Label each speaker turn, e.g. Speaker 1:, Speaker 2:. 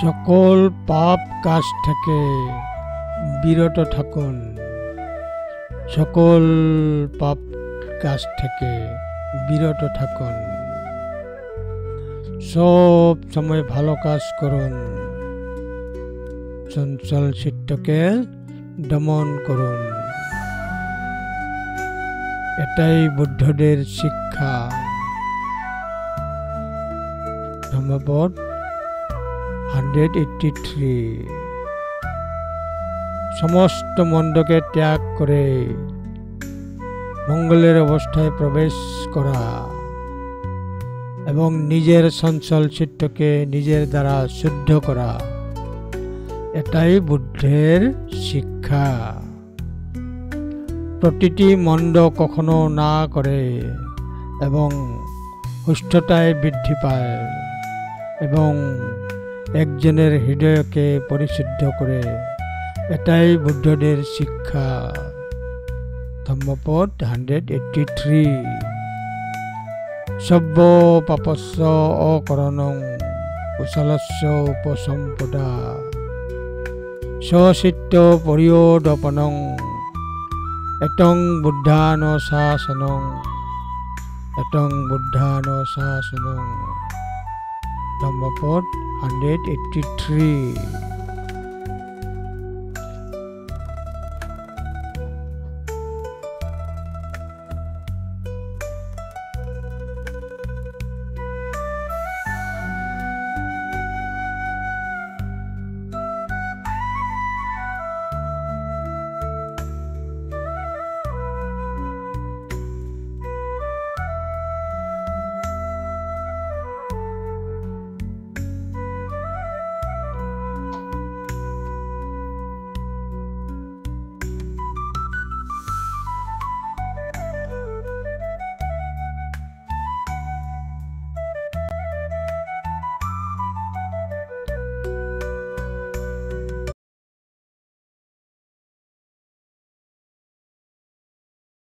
Speaker 1: সকল পাপ কাজ থেকে বিরত থাকুন। সকল পাপ কাজ থেকে বিরত থাকুন। সব সময় ভালো কাজ করুন। চঞ্চল চিত্তকে দমন করুন। এটাই বুদ্ধদের শিক্ষা। ধম্মপদ 183। সমস্ত মন্দকে ত্যাগ করে মঙ্গলের অবস্থায় প্রবেশ করা এবং নিজের চঞ্চল চিত্তকে নিজের দ্বারা শুদ্ধ করা, এটাই বুদ্ধের শিক্ষা। প্রতিটি মন্দ কখনো না করে এবং সুস্থতায় বৃদ্ধি পায় এবং একজনের হৃদয়কে পরিশুদ্ধ করে, এটাই বুদ্ধদের শিক্ষা। ধম্মপদ 183। সব্য পাপস্য অকরণং কুশলস্য উপসম্পদা স্বচিত্ত পরিয়োদপনং এতং বুদ্ধানুশাসনং এতং বুদ্ধানুশাসনং। ধম্মপদ 183।